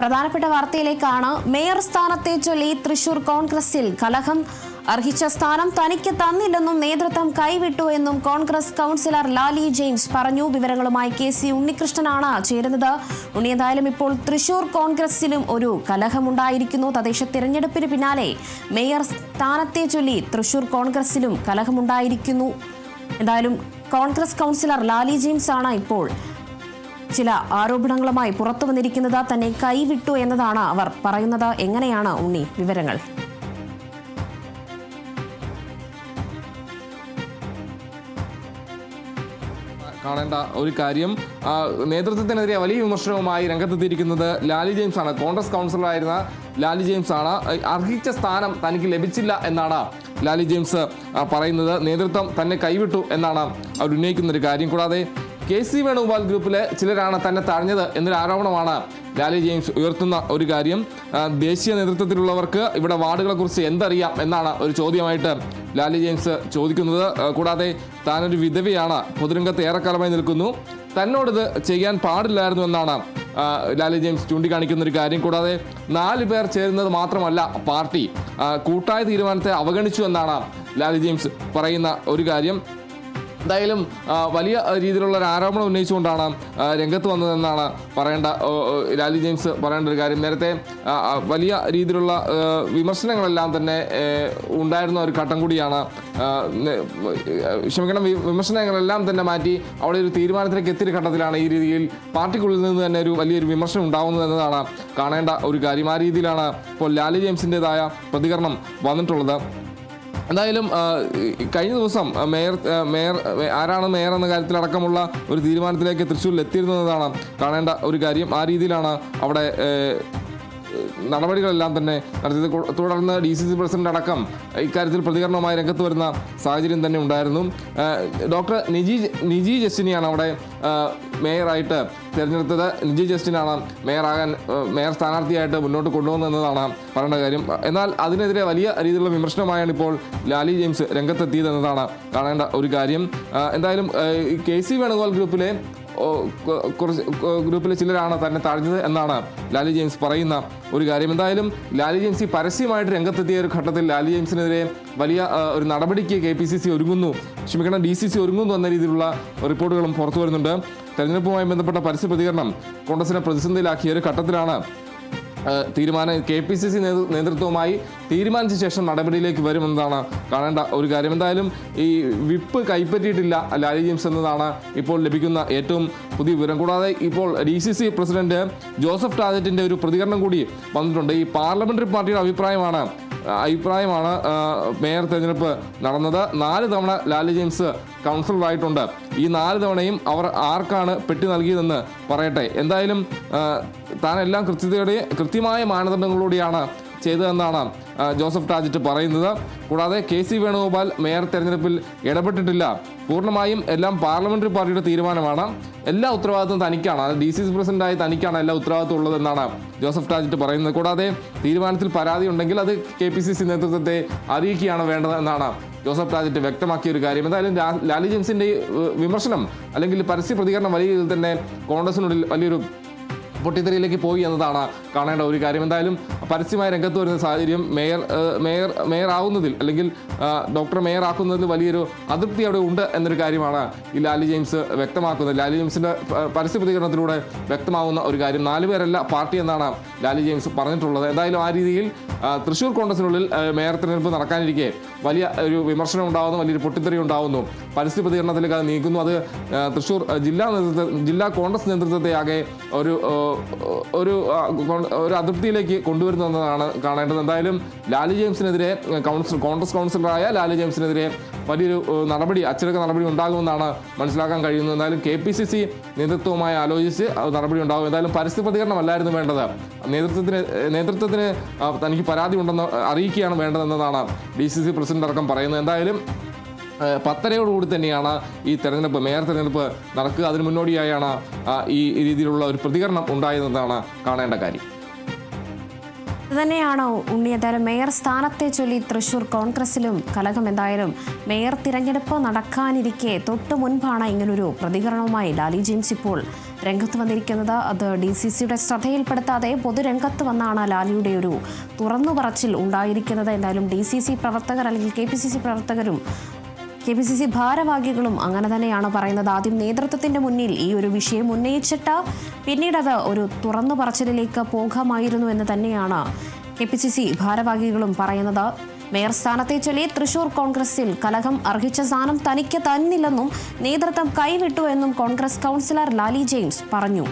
പ്രധാനപ്പെട്ട വാർത്തയിലേക്കാണ്. മേയർ സ്ഥാനത്തെ ചൊല്ലി തൃശൂർ കോൺഗ്രസിൽ കലഹം. അർഹിച്ച സ്ഥാനം തനിക്ക് തന്നില്ലെന്നും നേതൃത്വം കൈവിട്ടു എന്നും കോൺഗ്രസ് കൗൺസിലർ ലാലി ജെയിംസ് പറഞ്ഞു. വിവരങ്ങളുമായി KC ഉണ്ണികൃഷ്ണനാണ് ചേരുന്നത്. ഉണ്ണി, എന്തായാലും ഇപ്പോൾ തൃശൂർ കോൺഗ്രസിലും ഒരു കലഹമുണ്ടായിരിക്കുന്നു. തദ്ദേശ തിരഞ്ഞെടുപ്പിന് പിന്നാലെ മേയർ സ്ഥാനത്തെ ചൊല്ലി തൃശൂർ കോൺഗ്രസിലും കലഹമുണ്ടായിരിക്കുന്നു. എന്തായാലും കോൺഗ്രസ് കൗൺസിലർ ലാലി ജെയിംസ് ആണ് ഇപ്പോൾ ചില ആരോപണങ്ങളുമായി പുറത്തു വന്നിരിക്കുന്നത്. തന്നെ കൈവിട്ടു എന്നതാണ് അവർ പറയുന്നത്. എങ്ങനെയാണ് ഉണ്ണി വിവരങ്ങൾ? കാണേണ്ട ഒരു കാര്യം, നേതൃത്വത്തിനെതിരെ വലിയ വിമർശനവുമായി രംഗത്തെത്തിയിരിക്കുന്നത് ലാലി ജെയിംസ് ആണ്. കോൺഗ്രസ് കൗൺസിലറായിരുന്ന ലാലി ജെയിംസ് ആണ്. അർഹിച്ച സ്ഥാനം തനിക്ക് ലഭിച്ചില്ല എന്നാണ് ലാലി ജെയിംസ് പറയുന്നത്. നേതൃത്വം തന്നെ കൈവിട്ടു എന്നാണ് അവർ ഉന്നയിക്കുന്ന ഒരു കാര്യം. കൂടാതെ KC വേണുഗോപാൽ ഗ്രൂപ്പിലെ ചിലരാണ് തന്നെ തഴഞ്ഞത് എന്നൊരു ആരോപണമാണ് ലാലി ജെയിംസ് ഉയർത്തുന്ന ഒരു കാര്യം. ദേശീയ നേതൃത്വത്തിലുള്ളവർക്ക് ഇവിടെ വാർഡുകളെക്കുറിച്ച് എന്തറിയാം എന്നാണ് ഒരു ചോദ്യമായിട്ട് ലാലി ജെയിംസ് ചോദിക്കുന്നത്. കൂടാതെ താനൊരു വിധവയാണ്, പൊതുരംഗത്ത് ഏറെക്കാലമായി നിൽക്കുന്നു, തന്നോടിത് ചെയ്യാൻ പാടില്ലായിരുന്നു എന്നാണ് ലാലി ജെയിംസ് ചൂണ്ടിക്കാണിക്കുന്ന ഒരു കാര്യം. കൂടാതെ 4 പേർ ചേരുന്നത് മാത്രമല്ല പാർട്ടി, കൂട്ടായ തീരുമാനത്തെ അവഗണിച്ചു എന്നാണ് ലാലി ജെയിംസ് പറയുന്ന ഒരു കാര്യം. എന്തായാലും വലിയ രീതിയിലുള്ള ഒരു ആരോപണം ഉന്നയിച്ചുകൊണ്ടാണ് രംഗത്ത് വന്നതെന്നാണ് ലാലി ജെയിംസ് പറയേണ്ട ഒരു കാര്യം. നേരത്തെ വലിയ രീതിയിലുള്ള വിമർശനങ്ങളെല്ലാം തന്നെ ഉണ്ടായിരുന്ന ഒരു ഘട്ടം കൂടിയാണ്. വിമർശനങ്ങളെല്ലാം തന്നെ മാറ്റി അവിടെ ഒരു തീരുമാനത്തിലേക്ക് എത്തിയ ഘട്ടത്തിലാണ് ഈ രീതിയിൽ പാർട്ടിക്കുള്ളിൽ നിന്ന് തന്നെ ഒരു വലിയൊരു വിമർശനം ഉണ്ടാകുന്നത് എന്നതാണ് കാണേണ്ട ഒരു കാര്യം. ആ രീതിയിലാണ് ഇപ്പോൾ ലാലി ജെയിംസിൻ്റെതായ പ്രതികരണം വന്നിട്ടുള്ളത്. എന്തായാലും കഴിഞ്ഞ ദിവസം ആരാണ് മേയർ എന്ന കാര്യത്തിലടക്കമുള്ള ഒരു തീരുമാനത്തിലേക്ക് തൃശ്ശൂരിൽ എത്തിയിരുന്നതാണ് കാണേണ്ട ഒരു കാര്യം. ആ രീതിയിലാണ് അവിടെ നടപടികളെല്ലാം തന്നെ നടത്തിയത്. തുടർന്ന് DCC പ്രസിഡന്റ് അടക്കം ഇക്കാര്യത്തിൽ പ്രതികരണവുമായി രംഗത്ത് വരുന്ന സാഹചര്യം തന്നെ ഉണ്ടായിരുന്നു. ഡോക്ടർ നിജി ജസ്റ്റിനെയാണ് അവിടെ മേയറായിട്ട് തിരഞ്ഞെടുത്തത്. നിജി ജസ്റ്റിനാണ് മേയർ സ്ഥാനാർത്ഥിയായിട്ട് മുന്നോട്ട് കൊണ്ടുവന്നതാണ് പറയേണ്ട കാര്യം. എന്നാൽ അതിനെതിരെ വലിയ രീതിയിലുള്ള വിമർശനമായാണ് ഇപ്പോൾ ലാലി ജെയിംസ് രംഗത്തെത്തിയതെന്നതാണ് കാണേണ്ട ഒരു കാര്യം. എന്തായാലും KC വേണുഗോപാൽ ഗ്രൂപ്പിലെ ചിലരാണ് തന്നെ തഴഞ്ഞത് എന്നാണ് ലാലി ജെയിംസ് പറയുന്ന ഒരു കാര്യം. എന്തായാലും ലാലി ജെയിംസ് പരസ്യമായിട്ട് രംഗത്തെത്തിയ ഒരു ഘട്ടത്തിൽ ലാലി ജെയിംസിനെതിരെ വലിയ ഒരു നടപടിക്ക് DCC ഒരുങ്ങുന്നു എന്ന രീതിയിലുള്ള റിപ്പോർട്ടുകളും പുറത്തു വരുന്നുണ്ട്. തെരഞ്ഞെടുപ്പുമായി ബന്ധപ്പെട്ട പരസ്യ പ്രതികരണം കോൺഗ്രസിനെ പ്രതിസന്ധിയിലാക്കിയ ഒരു ഘട്ടത്തിലാണ് KPCC നേതൃത്വവുമായി തീരുമാനിച്ച ശേഷം നടപടിയിലേക്ക് വരുമെന്നതാണ് കാണേണ്ട ഒരു കാര്യം. എന്തായാലും ഈ വിപ്പ് കൈപ്പറ്റിയിട്ടില്ല ലാലി ജെയിംസ് എന്നതാണ് ഇപ്പോൾ ലഭിക്കുന്ന ഏറ്റവും പുതിയ വിവരം. കൂടാതെ ഇപ്പോൾ DCC പ്രസിഡന്റ് ജോസഫ് ടാജറ്റിൻ്റെ ഒരു പ്രതികരണം കൂടി വന്നിട്ടുണ്ട്. ഈ പാർലമെന്ററി പാർട്ടിയുടെ അഭിപ്രായമാണ് മേയർ തെരഞ്ഞെടുപ്പ് നടന്നത്. 4 തവണ ലാലി ജെയിംസ് കൗൺസിലറായിട്ടുണ്ട്. ഈ 4 തവണയും അവർ ആർക്കാണ് പെട്ടി നൽകിയതെന്ന് പറയട്ടെ. എന്തായാലും താനെല്ലാം കൃത്യമായ മാനദണ്ഡങ്ങളോടെയാണ് ചെയ്തതെന്നാണ് ജോസഫ് ടാജറ്റ് പറയുന്നത്. കൂടാതെ KC വേണുഗോപാൽ മേയർ തെരഞ്ഞെടുപ്പിൽ ഇടപെട്ടിട്ടില്ല. പൂർണ്ണമായും എല്ലാം പാർലമെന്ററി പാർട്ടിയുടെ തീരുമാനമാണ്. എല്ലാ ഉത്തരവാദിത്വം തനിക്കാണ്, DCC പ്രസിഡന്റായി തനിക്കാണ് എല്ലാ ഉത്തരവാദിത്വം ഉള്ളതെന്നാണ് ജോസഫ് ടാജറ്റ് പറയുന്നത്. കൂടാതെ തീരുമാനത്തിൽ പരാതി ഉണ്ടെങ്കിൽ അത് KPCC നേതൃത്വത്തെ അറിയിക്കുകയാണ് വേണ്ടത് എന്നാണ് ജോസഫ് ടാജറ്റ് വ്യക്തമാക്കിയ ഒരു കാര്യം. എന്തായാലും ലാലി ജെയിംസിന്റെ വിമർശനം അല്ലെങ്കിൽ പരസ്യ പ്രതികരണം വലിയ രീതിയിൽ തന്നെ കോൺഗ്രസിനുള്ളിൽ വലിയൊരു പൊട്ടിത്തെറിയിലേക്ക് പോയി എന്നതാണ് കാണേണ്ട ഒരു കാര്യം. എന്തായാലും പരസ്യമായി രംഗത്ത് വരുന്ന സാഹചര്യം മേയർ ആവുന്നതിൽ അല്ലെങ്കിൽ ഡോക്ടർ മേയർ ആക്കുന്നതിൽ വലിയൊരു അതൃപ്തി അവിടെ ഉണ്ട് എന്നൊരു കാര്യമാണ് ഈ ലാലി ജെയിംസ് വ്യക്തമാക്കുന്നത്. ലാലി ജെയിംസിന്റെ പരസ്യ പ്രതികരണത്തിലൂടെ വ്യക്തമാകുന്ന ഒരു കാര്യം. 4 പേരല്ല പാർട്ടി എന്നാണ് ലാലി ജെയിംസ് പറഞ്ഞിട്ടുള്ളത്. എന്തായാലും ആ രീതിയിൽ തൃശ്ശൂർ കോൺഗ്രസിനുള്ളിൽ മേയർ തെരഞ്ഞെടുപ്പ് നടക്കാനിരിക്കെ വലിയ ഒരു വിമർശനം ഉണ്ടാകുന്നു, വലിയൊരു പൊട്ടിത്തെറി ഉണ്ടാകുന്നു. പരസ്യ പ്രതികരണത്തിലേക്ക് അത് നീക്കുന്നു. അത് തൃശ്ശൂർ ജില്ലാ കോൺഗ്രസ് നേതൃത്വത്തെ ആകെ ഒരു അതൃപ്തിയിലേക്ക് കൊണ്ടുവരുന്നതാണ് കാണേണ്ടത്. എന്തായാലും ലാലി ജെയിംസിനെതിരെ കോൺഗ്രസ് കൗൺസിലറായ ലാലി ജെയിംസിനെതിരെ വലിയൊരു അച്ചടക്ക നടപടി ഉണ്ടാകുമെന്നാണ് മനസ്സിലാക്കാൻ കഴിയുന്നത്. എന്തായാലും KPCC നേതൃത്വവുമായി ആലോചിച്ച് നടപടി ഉണ്ടാകും. എന്തായാലും പരസ്യ പ്രതികരണമല്ലായിരുന്നു വേണ്ടത്. നേതൃത്വത്തിന് തനിക്ക് പരാതി ഉണ്ടെന്ന് അറിയിക്കുകയാണ് വേണ്ടതെന്നതാണ് DCC പ്രസിഡന്റ് അടക്കം പറയുന്നത്. എന്തായാലും 10:30 തന്നെയാണ് ഈ മേയർ തെരഞ്ഞെടുപ്പ് നടക്കുക. അതിന് മുന്നോടിയായാണ് ഈ രീതിയിലുള്ള ഒരു പ്രതികരണം ഉണ്ടായതെന്നാണ് കാണേണ്ട കാര്യം. ഇതുതന്നെയാണ് ഉണ്ണി. എന്തായാലും മേയർ സ്ഥാനത്തെ ചൊല്ലി തൃശൂർ കോൺഗ്രസിലും കലഹം. എന്തായാലും മേയർ തിരഞ്ഞെടുപ്പ് നടക്കാനിരിക്കെ തൊട്ടു മുൻപാണ് ഇങ്ങനൊരു പ്രതികരണവുമായി ലാലി ജെയിംസ് ഇപ്പോൾ രംഗത്ത് വന്നിരിക്കുന്നത്. അത് DCCയുടെ ശ്രദ്ധയിൽപ്പെടുത്താതെ പൊതുരംഗത്ത് വന്നാണ് ലാലിയുടെ ഒരു തുറന്നു പറച്ചിൽ ഉണ്ടായിരിക്കുന്നത്. എന്തായാലും DCC പ്രവർത്തകർ അല്ലെങ്കിൽ KPCC പ്രവർത്തകരും KPCC ഭാരവാഹികളും അങ്ങനെ തന്നെയാണ് പറയുന്നത്. ആദ്യം നേതൃത്വത്തിന്റെ മുന്നിൽ ഈ ഒരു വിഷയം ഉന്നയിച്ചിട്ട് പിന്നീടത് ഒരു തുറന്നു പറച്ചിലിലേക്ക് പോകാമായിരുന്നു എന്ന് തന്നെയാണ് KPCC ഭാരവാഹികളും പറയുന്നത്. മേയർ സ്ഥാനത്തെ ചൊല്ലി തൃശൂർ കോൺഗ്രസിൽ കലഹം. അർഹിച്ച സ്ഥാനം തനിക്ക് തന്നില്ലെന്നും നേതൃത്വം കൈവിട്ടു എന്നും കോൺഗ്രസ് കൗൺസിലർ ലാലി ജെയിംസ് പറഞ്ഞു.